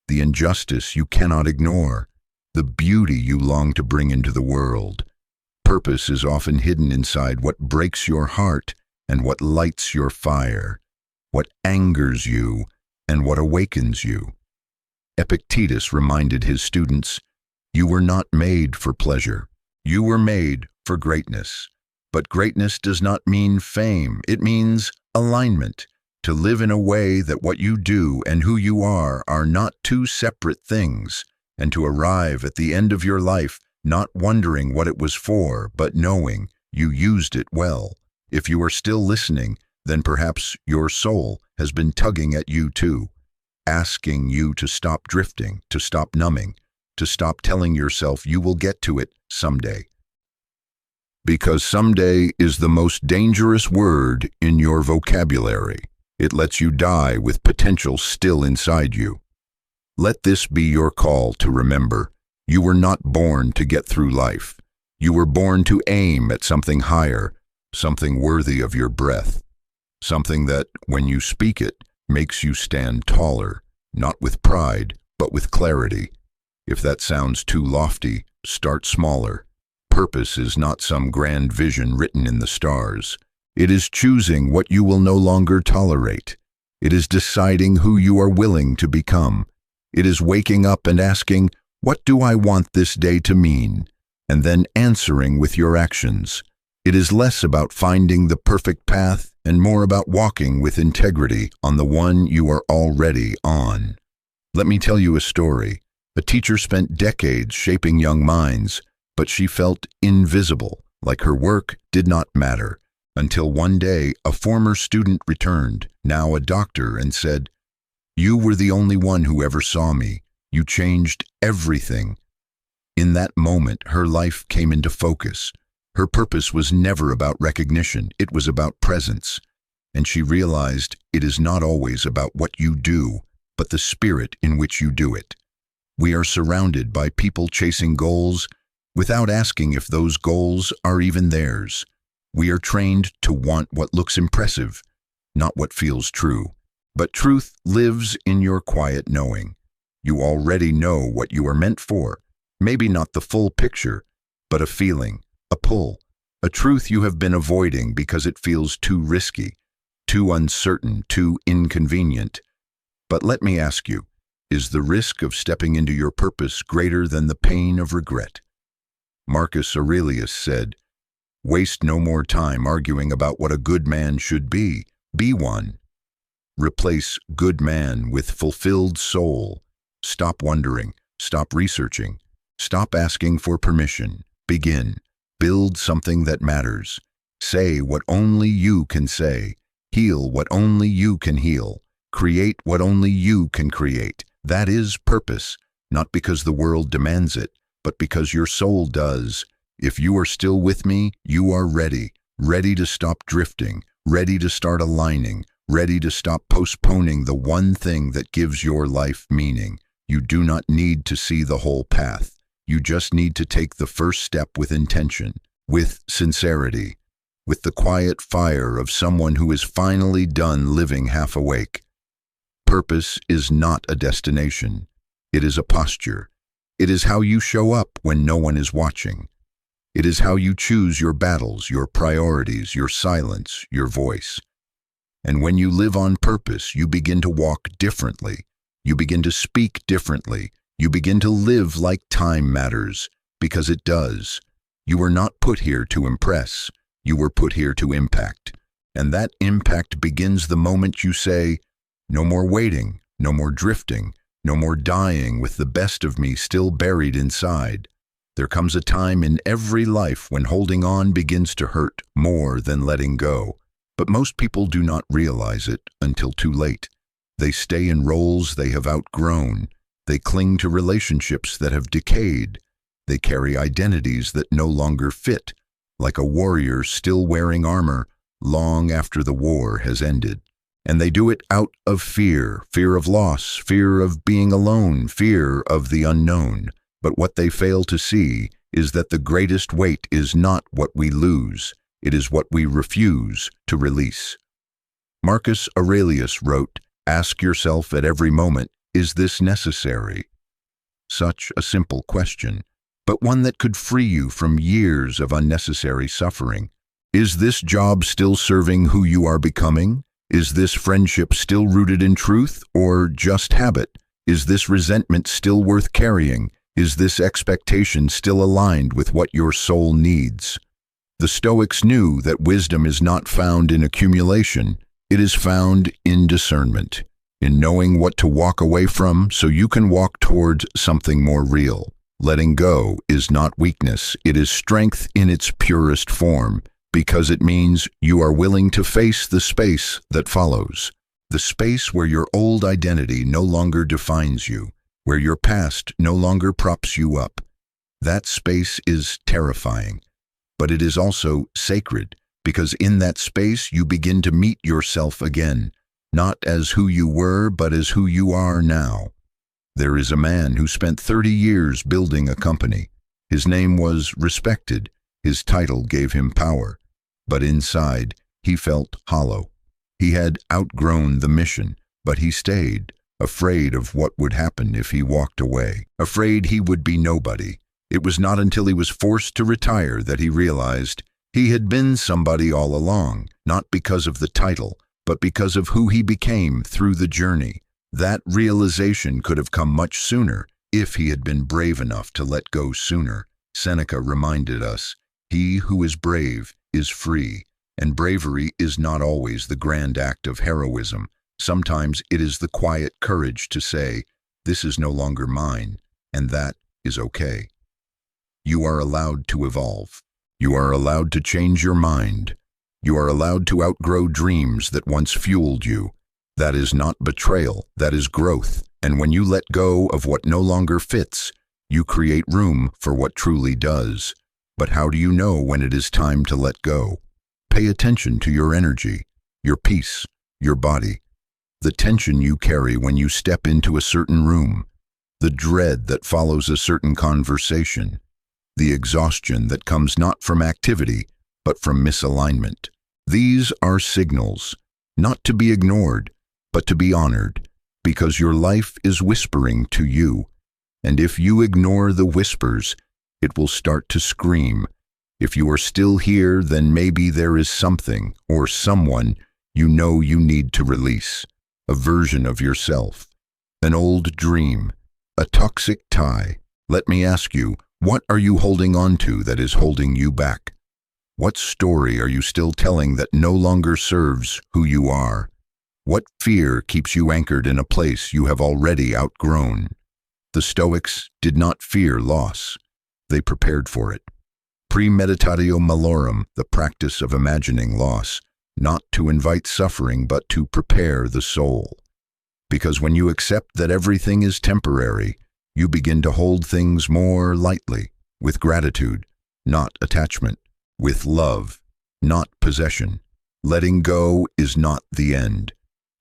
the injustice you cannot ignore, the beauty you long to bring into the world. Purpose is often hidden inside what breaks your heart and what lights your fire, what angers you and what awakens you. Epictetus reminded his students, "You were not made for pleasure. You were made for greatness." But greatness does not mean fame. It means alignment, to live in a way that what you do and who you are not two separate things, and to arrive at the end of your life not wondering what it was for, but knowing you used it well. If you are still listening, then perhaps your soul has been tugging at you too, asking you to stop drifting, to stop numbing, to stop telling yourself you will get to it someday. Because someday is the most dangerous word in your vocabulary. It lets you die with potential still inside you. Let this be your call to remember. You were not born to get through life. You were born to aim at something higher, something worthy of your breath, something that, when you speak it, makes you stand taller, not with pride, but with clarity. If that sounds too lofty, start smaller. Purpose is not some grand vision written in the stars. It is choosing what you will no longer tolerate. It is deciding who you are willing to become. It is waking up and asking, "What do I want this day to mean?" and then answering with your actions. It is less about finding the perfect path and more about walking with integrity on the one you are already on. Let me tell you a story. A teacher spent decades shaping young minds, but she felt invisible, like her work did not matter, until one day a former student returned, now a doctor, and said, "You were the only one who ever saw me. You changed everything." In that moment, her life came into focus. Her purpose was never about recognition, it was about presence. And she realized it is not always about what you do, but the spirit in which you do it. We are surrounded by people chasing goals without asking if those goals are even theirs. We are trained to want what looks impressive, not what feels true. But truth lives in your quiet knowing. You already know what you are meant for. Maybe not the full picture, but a feeling, a pull, a truth you have been avoiding because it feels too risky, too uncertain, too inconvenient. But let me ask you, is the risk of stepping into your purpose greater than the pain of regret? Marcus Aurelius said, "Waste no more time arguing about what a good man should be one. Replace good man with fulfilled soul. Stop wondering, stop researching, stop asking for permission. Begin. Build something that matters. Say what only you can say. Heal what only you can heal. Create what only you can create. That is purpose, not because the world demands it, but because your soul does. If you are still with me, you are ready. Ready to stop drifting. Ready to start aligning. Ready to stop postponing the one thing that gives your life meaning. You do not need to see the whole path. You just need to take the first step with intention, with sincerity, with the quiet fire of someone who is finally done living half awake. Purpose is not a destination. It is a posture. It is how you show up when no one is watching. It is how you choose your battles, your priorities, your silence, your voice. And when you live on purpose, you begin to walk differently. You begin to speak differently. You begin to live like time matters, because it does. You were not put here to impress. You were put here to impact. And that impact begins the moment you say, "No more waiting, no more drifting, no more dying with the best of me still buried inside." There comes a time in every life when holding on begins to hurt more than letting go. But most people do not realize it until too late. They stay in roles they have outgrown. They cling to relationships that have decayed. They carry identities that no longer fit, like a warrior still wearing armor long after the war has ended. And they do it out of fear, fear of loss, fear of being alone, fear of the unknown. But what they fail to see is that the greatest weight is not what we lose, it is what we refuse to release. Marcus Aurelius wrote, "Ask yourself at every moment, is this necessary?" Such a simple question, but one that could free you from years of unnecessary suffering. Is this job still serving who you are becoming? Is this friendship still rooted in truth or just habit? Is this resentment still worth carrying? Is this expectation still aligned with what your soul needs? The Stoics knew that wisdom is not found in accumulation, it is found in discernment, in knowing what to walk away from so you can walk towards something more real. Letting go is not weakness, it is strength in its purest form, because it means you are willing to face the space that follows, the space where your old identity no longer defines you, where your past no longer props you up. That space is terrifying, but it is also sacred, because in that space you begin to meet yourself again, not as who you were, but as who you are now. There is a man who spent 30 years building a company. His name was respected. His title gave him power. But inside, he felt hollow. He had outgrown the mission, but he stayed, afraid of what would happen if he walked away, afraid he would be nobody. It was not until he was forced to retire that he realized he had been somebody all along, not because of the title, but because of who he became through the journey. That realization could have come much sooner if he had been brave enough to let go sooner. Seneca reminded us, "He who is brave is free," and bravery is not always the grand act of heroism. Sometimes it is the quiet courage to say, "This is no longer mine," and that is okay. You are allowed to evolve. You are allowed to change your mind. You are allowed to outgrow dreams that once fueled you. That is not betrayal, that is growth. And when you let go of what no longer fits, you create room for what truly does. But how do you know when it is time to let go? Pay attention to your energy, your peace, your body. The tension you carry when you step into a certain room, the dread that follows a certain conversation, the exhaustion that comes not from activity, but from misalignment. These are signals, not to be ignored, but to be honored, because your life is whispering to you. And if you ignore the whispers, it will start to scream. If you are still here, then maybe there is something or someone you know you need to release. A version of yourself, an old dream, a toxic tie. Let me ask you, what are you holding on to that is holding you back? What story are you still telling that no longer serves who you are? What fear keeps you anchored in a place you have already outgrown? The Stoics did not fear loss. They prepared for it. Premeditatio malorum, the practice of imagining loss, not to invite suffering but to prepare the soul. Because when you accept that everything is temporary, you begin to hold things more lightly, with gratitude, not attachment, with love, not possession. Letting go is not the end.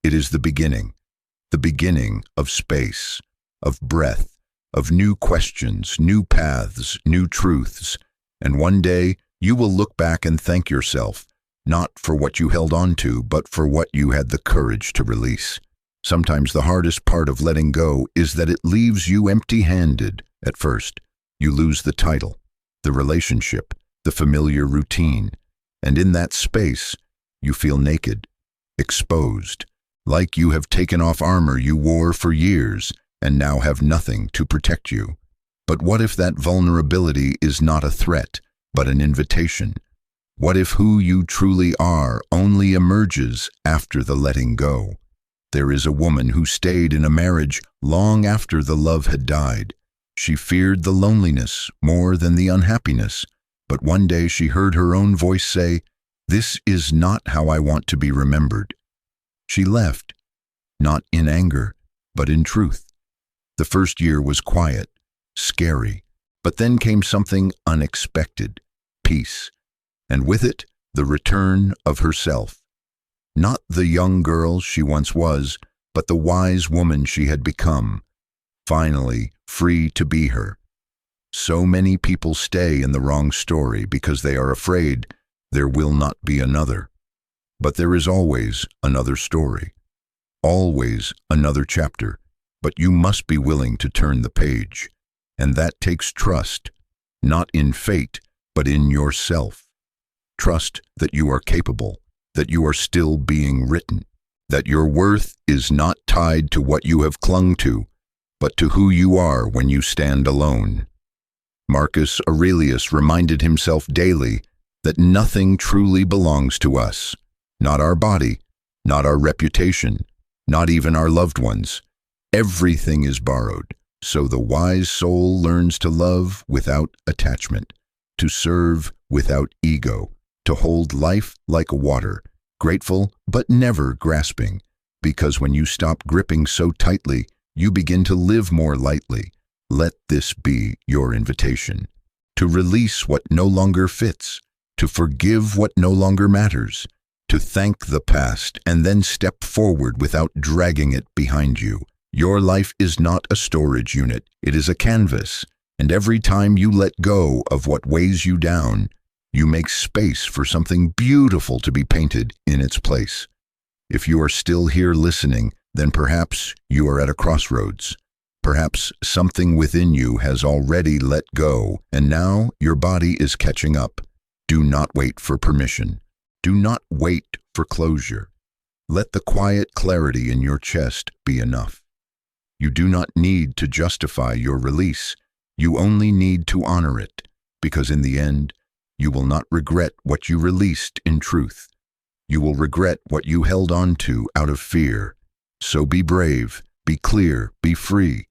It is the beginning of space, of breath, of new questions, new paths, new truths. And one day, you will look back and thank yourself, not for what you held on to, but for what you had the courage to release. Sometimes the hardest part of letting go is that it leaves you empty-handed. At first, you lose the title, the relationship, the familiar routine. And in that space, you feel naked, exposed, like you have taken off armor you wore for years and now have nothing to protect you. But what if that vulnerability is not a threat, but an invitation? What if who you truly are only emerges after the letting go? There is a woman who stayed in a marriage long after the love had died. She feared the loneliness more than the unhappiness, but one day she heard her own voice say, "This is not how I want to be remembered." She left, not in anger, but in truth. The first year was quiet, scary, but then came something unexpected, peace, and with it, the return of herself. Not the young girl she once was, but the wise woman she had become, finally free to be her. So many people stay in the wrong story because they are afraid there will not be another. But there is always another story, always another chapter, but you must be willing to turn the page. And that takes trust, not in fate, but in yourself. Trust that you are capable, that you are still being written, that your worth is not tied to what you have clung to, but to who you are when you stand alone. Marcus Aurelius reminded himself daily that nothing truly belongs to us, not our body, not our reputation, not even our loved ones. Everything is borrowed, so the wise soul learns to love without attachment, to serve without ego, to hold life like water, grateful but never grasping, because when you stop gripping so tightly, you begin to live more lightly. Let this be your invitation, to release what no longer fits, to forgive what no longer matters, to thank the past and then step forward without dragging it behind you. Your life is not a storage unit, it is a canvas, and every time you let go of what weighs you down, you make space for something beautiful to be painted in its place. If you are still here listening, then perhaps you are at a crossroads. Perhaps something within you has already let go, and now your body is catching up. Do not wait for permission. Do not wait for closure. Let the quiet clarity in your chest be enough. You do not need to justify your release. You only need to honor it, because in the end, you will not regret what you released in truth. You will regret what you held on to out of fear. So be brave, be clear, be free.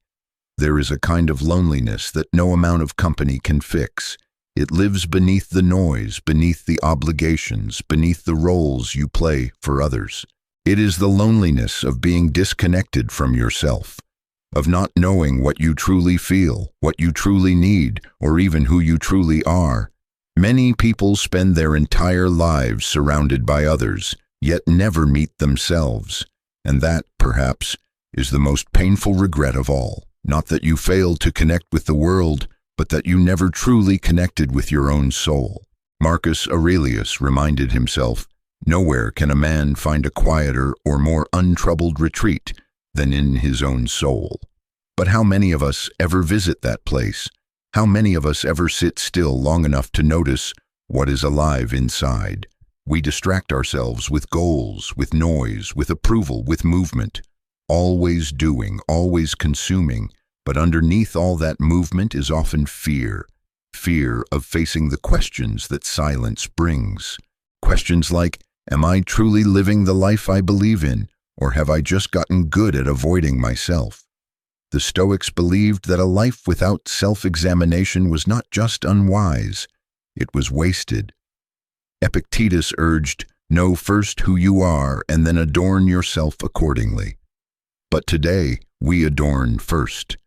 There is a kind of loneliness that no amount of company can fix. It lives beneath the noise, beneath the obligations, beneath the roles you play for others. It is the loneliness of being disconnected from yourself, of not knowing what you truly feel, what you truly need, or even who you truly are. Many people spend their entire lives surrounded by others, yet never meet themselves. And that, perhaps, is the most painful regret of all. Not that you failed to connect with the world, but that you never truly connected with your own soul. Marcus Aurelius reminded himself, "Nowhere can a man find a quieter or more untroubled retreat than in his own soul." But how many of us ever visit that place? How many of us ever sit still long enough to notice what is alive inside? We distract ourselves with goals, with noise, with approval, with movement. Always doing, always consuming, but underneath all that movement is often fear. Fear of facing the questions that silence brings. Questions like, am I truly living the life I believe in, or have I just gotten good at avoiding myself? The Stoics believed that a life without self-examination was not just unwise, it was wasted. Epictetus urged, know first who you are and then adorn yourself accordingly. But today, we adorn first.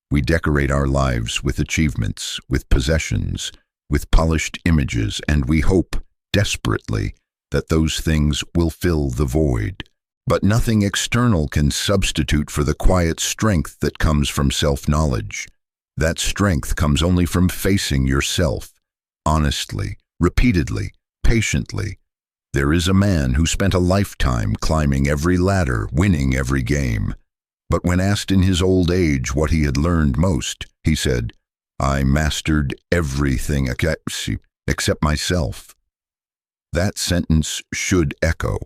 We decorate our lives with achievements, with possessions, with polished images, and we hope, desperately, that those things will fill the void. But nothing external can substitute for the quiet strength that comes from self-knowledge. That strength comes only from facing yourself, honestly, repeatedly, patiently. There is a man who spent a lifetime climbing every ladder, winning every game. But when asked in his old age what he had learned most, he said, I mastered everything except myself. That sentence should echo,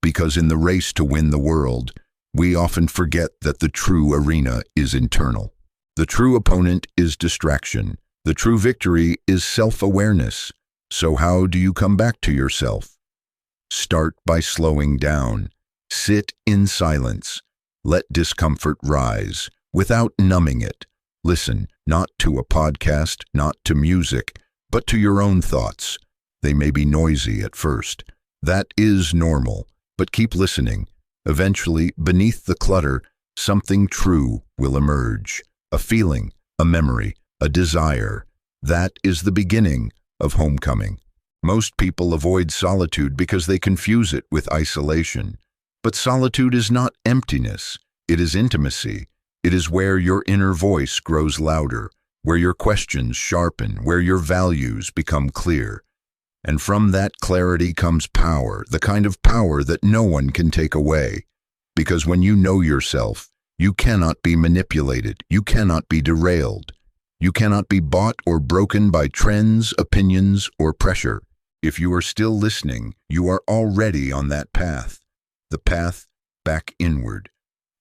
because in the race to win the world, we often forget that the true arena is internal. The true opponent is distraction. The true victory is self-awareness. So how do you come back to yourself? Start by slowing down. Sit in silence. Let discomfort rise, without numbing it. Listen, not to a podcast, not to music, but to your own thoughts. They may be noisy at first. That is normal. But keep listening. Eventually, beneath the clutter, something true will emerge. A feeling, a memory, a desire. That is the beginning of homecoming. Most people avoid solitude because they confuse it with isolation. But solitude is not emptiness. It is intimacy. It is where your inner voice grows louder, where your questions sharpen, where your values become clear. And from that clarity comes power, the kind of power that no one can take away. Because when you know yourself, you cannot be manipulated, you cannot be derailed. You cannot be bought or broken by trends, opinions, or pressure. If you are still listening, you are already on that path. The path back inward.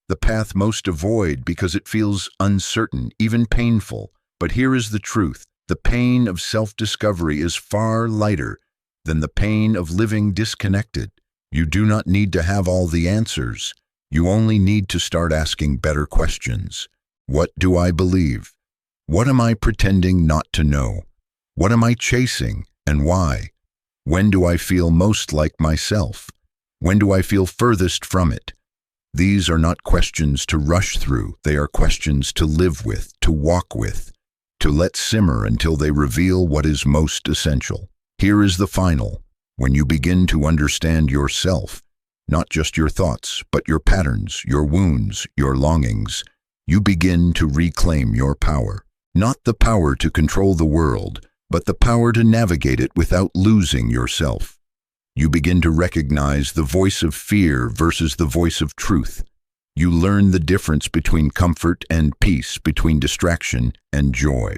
The path most avoid because it feels uncertain, even painful. But here is the truth. The pain of self-discovery is far lighter than the pain of living disconnected. You do not need to have all the answers. You only need to start asking better questions. What do I believe? What am I pretending not to know? What am I chasing and why? When do I feel most like myself? When do I feel furthest from it? These are not questions to rush through. They are questions to live with, to walk with, to let simmer until they reveal what is most essential. Here is the final. When you begin to understand yourself, not just your thoughts, but your patterns, your wounds, your longings. You begin to reclaim your power. Not the power to control the world, but the power to navigate it without losing yourself. You begin to recognize the voice of fear versus the voice of truth. You learn the difference between comfort and peace, between distraction and joy.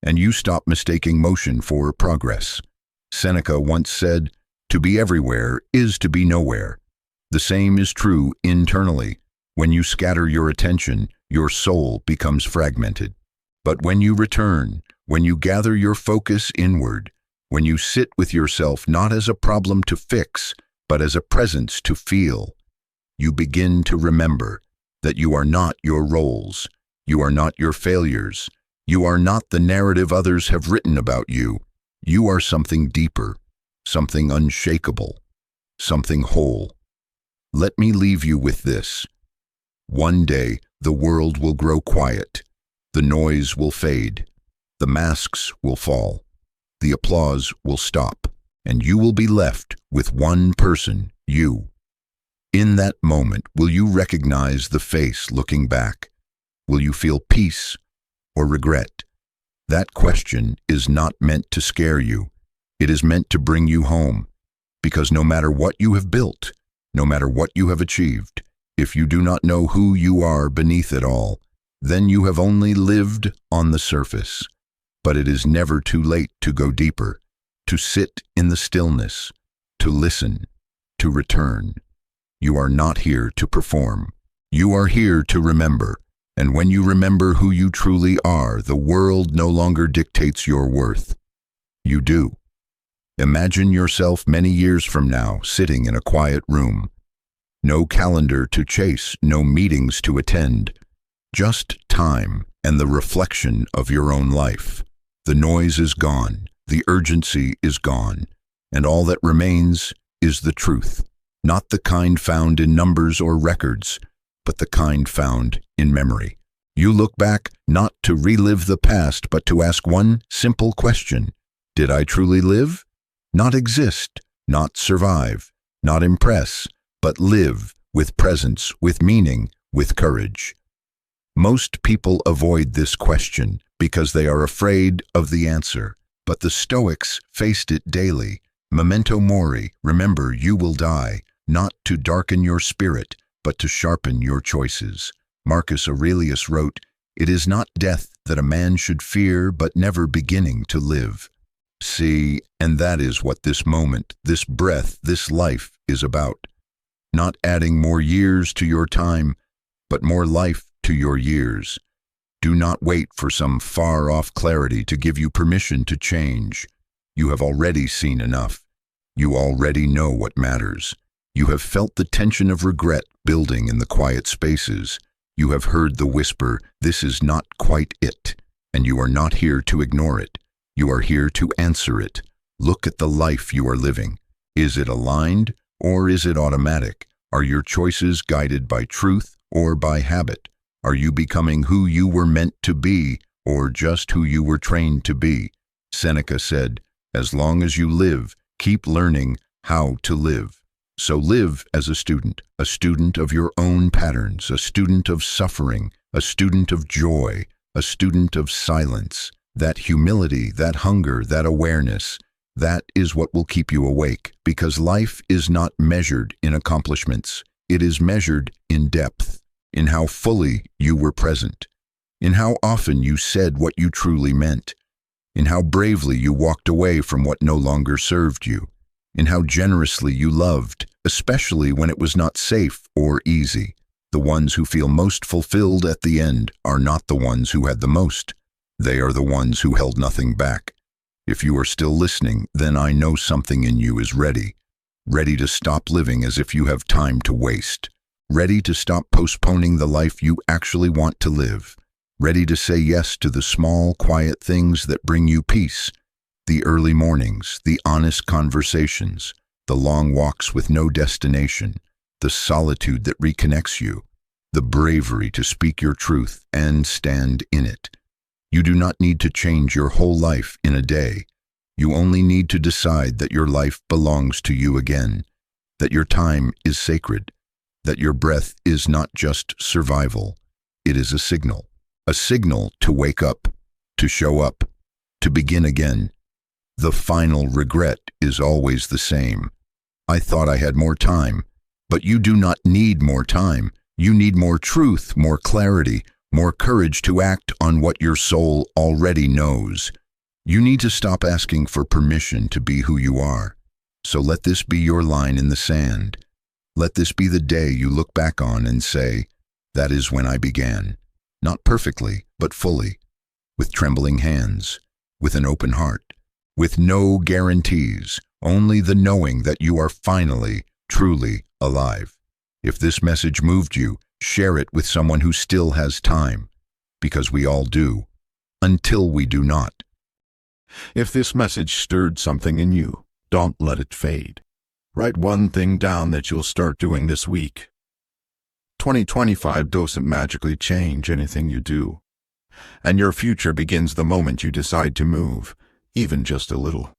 And you stop mistaking motion for progress. Seneca once said, "To be everywhere is to be nowhere." The same is true internally. When you scatter your attention, your soul becomes fragmented. But when you return, when you gather your focus inward, when you sit with yourself not as a problem to fix, but as a presence to feel, you begin to remember that you are not your roles, you are not your failures, you are not the narrative others have written about you. You are something deeper, something unshakable, something whole. Let me leave you with this. One day, the world will grow quiet. The noise will fade. The masks will fall. The applause will stop. And you will be left with one person, you. In that moment, will you recognize the face looking back? Will you feel peace or regret? That question is not meant to scare you. It is meant to bring you home. Because no matter what you have built, no matter what you have achieved, if you do not know who you are beneath it all, then you have only lived on the surface. But it is never too late to go deeper, to sit in the stillness, to listen, to return. You are not here to perform. You are here to remember. And when you remember who you truly are, the world no longer dictates your worth. You do. Imagine yourself many years from now sitting in a quiet room. No calendar to chase, no meetings to attend. Just time and the reflection of your own life. The noise is gone, the urgency is gone, and all that remains is the truth. Not the kind found in numbers or records, but the kind found in memory. You look back not to relive the past, but to ask one simple question. Did I truly live? Not exist, not survive, not impress, but live with presence, with meaning, with courage. Most people avoid this question because they are afraid of the answer, but the Stoics faced it daily. Memento mori, remember you will die, not to darken your spirit, but to sharpen your choices. Marcus Aurelius wrote, "It is not death that a man should fear, but never beginning to live." See, and that is what this moment, this breath, this life is about. Not adding more years to your time, but more life to your years. Do not wait for some far-off clarity to give you permission to change. You have already seen enough. You already know what matters. You have felt the tension of regret building in the quiet spaces. You have heard the whisper, "This is not quite it," and you are not here to ignore it. You are here to answer it. Look at the life you are living. Is it aligned or is it automatic? Are your choices guided by truth or by habit? Are you becoming who you were meant to be or just who you were trained to be? Seneca said, "As long as you live, keep learning how to live." So live as a student of your own patterns, a student of suffering, a student of joy, a student of silence. That humility, that hunger, that awareness, that is what will keep you awake, because life is not measured in accomplishments. It is measured in depth, in how fully you were present, in how often you said what you truly meant, in how bravely you walked away from what no longer served you, in how generously you loved, especially when it was not safe or easy. The ones who feel most fulfilled at the end are not the ones who had the most. They are the ones who held nothing back. If you are still listening, then I know something in you is ready. Ready to stop living as if you have time to waste. Ready to stop postponing the life you actually want to live. Ready to say yes to the small, quiet things that bring you peace. The early mornings, the honest conversations, the long walks with no destination, the solitude that reconnects you, the bravery to speak your truth and stand in it. You do not need to change your whole life in a day. You only need to decide that your life belongs to you again. that your time is sacred, that your breath is not just survival, it is a signal to wake up, to show up, to begin again. The final regret is always the same. I thought I had more time, but you do not need more time. You need more truth, more clarity, more courage to act on what your soul already knows. You need to stop asking for permission to be who you are. So let this be your line in the sand. Let this be the day you look back on and say, that is when I began. Not perfectly, but fully. With trembling hands, with an open heart, with no guarantees, only the knowing that you are finally, truly alive. If this message moved you, share it with someone who still has time, because we all do, until we do not. If this message stirred something in you, don't let it fade. Write one thing down that you'll start doing this week. 2025 doesn't magically change anything you do, and your future begins the moment you decide to move, even just a little.